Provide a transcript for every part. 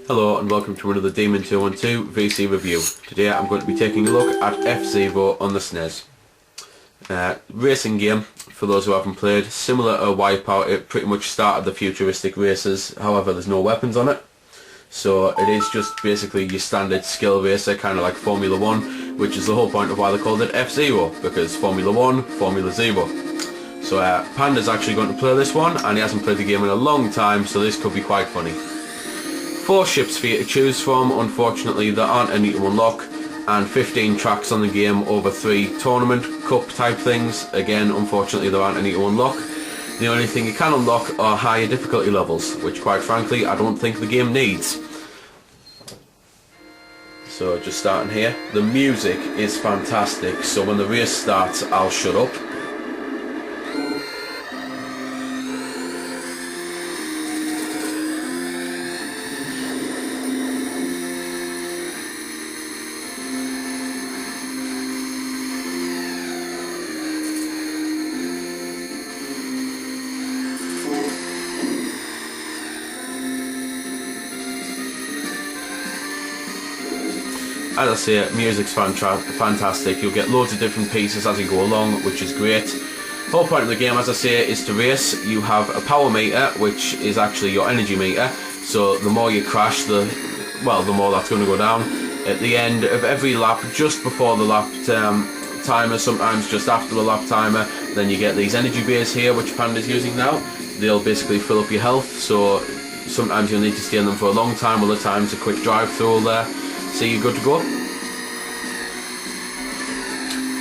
Hello and welcome to another Demon 212 VC review. Today I'm going to be taking a look at F-Zero on the SNES. Racing game, for those who haven't played, similar to Wipeout. It pretty much started the futuristic races, however there's no weapons on it. So it is just basically your standard skill racer, kind of like Formula 1, which is the whole point of why they called it F-Zero, because Formula 1, Formula 0. So Panda's actually going to play this one, and he hasn't played the game in a long time, so this could be quite funny. 4 ships for you to choose from. Unfortunately there aren't any to unlock, and 15 tracks on the game over 3 tournament cup type things. Again, unfortunately there aren't any to unlock. The only thing you can unlock are higher difficulty levels, which quite frankly I don't think the game needs. So just starting here, the music is fantastic, so when the race starts I'll shut up. As I say, music's fantastic. You'll get loads of different pieces as you go along, which is great. The whole point of the game, as I say, is to race. You have a power meter, which is actually your energy meter. So the more you crash, the more that's going to go down. At the end of every lap, just before the lap timer, sometimes just after the lap timer, then you get these energy bays here, which Panda's using now. They'll basically fill up your health, so sometimes you'll need to stay in them for a long time, other times a quick drive through there. So you're good to go.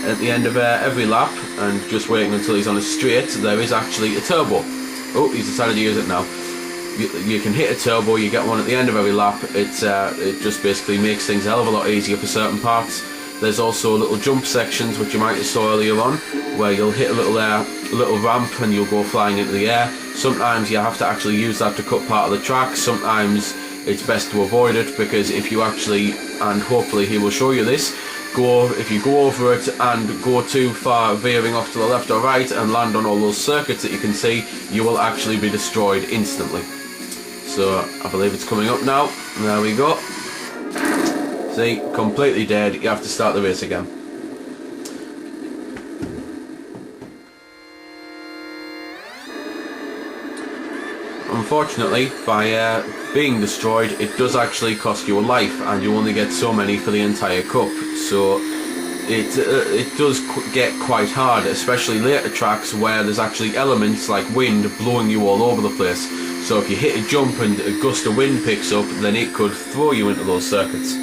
At the end of every lap, and just waiting until he's on a straight, there is actually a turbo. Oh, he's decided to use it now. You can hit a turbo, you get one at the end of every lap. It just basically makes things a hell of a lot easier for certain parts. There's also little jump sections, which you might have saw earlier on, where you'll hit a little ramp and you'll go flying into the air. Sometimes you have to actually use that to cut part of the track. Sometimes it's best to avoid it, because if you actually, and hopefully he will show you this, if you go over it and go too far veering off to the left or right and land on all those circuits that you can see, you will actually be destroyed instantly. So I believe it's coming up now. There we go. See, completely dead. You have to start the race again. Unfortunately, by being destroyed, it does actually cost you a life, and you only get so many for the entire cup. So it does get quite hard, especially later tracks where there's actually elements like wind blowing you all over the place. So if you hit a jump and a gust of wind picks up, then it could throw you into those circuits.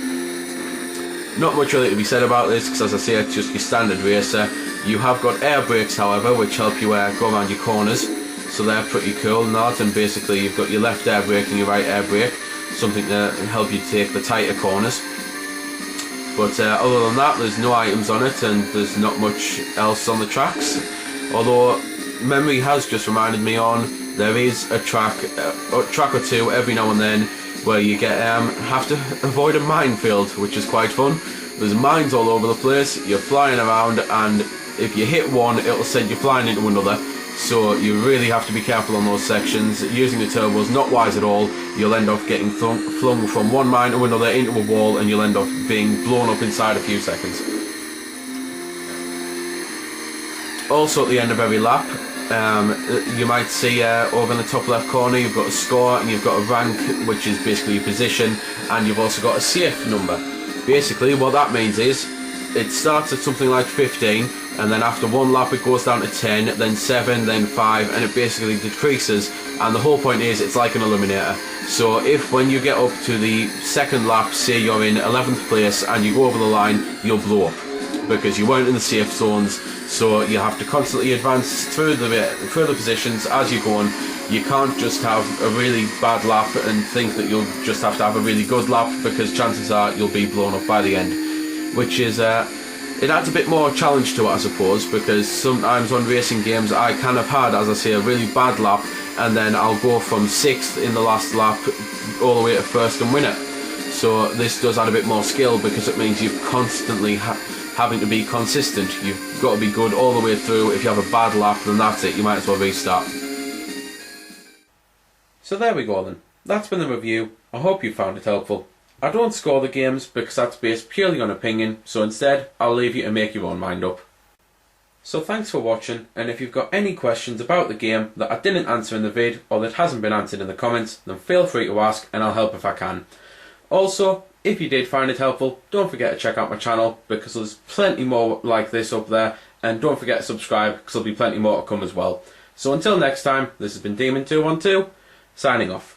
Not much really to be said about this, because as I say, it's just your standard racer. You have got air brakes, however, which help you go around your corners. So they're pretty cool and that, and basically you've got your left air brake and your right air brake, something to help you take the tighter corners. But other than that, there's no items on it, and there's not much else on the tracks. Although memory has just reminded me there is a track or two every now and then where you have to avoid a minefield, which is quite fun. There's mines all over the place, you're flying around, and if you hit one, it'll send you flying into another. So you really have to be careful on those sections. Using the turbos, not wise at all. You'll end up getting flung from one mine to another into a wall, and you'll end up being blown up inside a few seconds. Also at the end of every lap, you might see over in the top left corner you've got a score, and you've got a rank, which is basically your position, and you've also got a safe number. Basically what that means is, it starts at something like 15, and then after one lap it goes down to 10, then 7, then 5, and it basically decreases. And the whole point is, it's like an eliminator. So if when you get up to the second lap, say you're in 11th place and you go over the line, you'll blow up, because you weren't in the safe zones. So you have to constantly advance through the positions as you go on. You can't just have a really bad lap and think that you'll just have to have a really good lap, because chances are you'll be blown up by the end. Which is, it adds a bit more challenge to it, I suppose, because sometimes on racing games I kind of had, as I say, a really bad lap, and then I'll go from 6th in the last lap all the way to 1st and win it. So this does add a bit more skill, because it means you're constantly having to be consistent. You've got to be good all the way through. If you have a bad lap, then that's it, you might as well restart. So there we go then. That's been the review I hope you found it helpful. I don't score the games because that's based purely on opinion, so instead I'll leave you to make your own mind up. So thanks for watching, and if you've got any questions about the game that I didn't answer in the vid or that hasn't been answered in the comments, then feel free to ask and I'll help if I can. Also, if you did find it helpful, don't forget to check out my channel because there's plenty more like this up there, and don't forget to subscribe because there'll be plenty more to come as well. So until next time, this has been Demon212, signing off.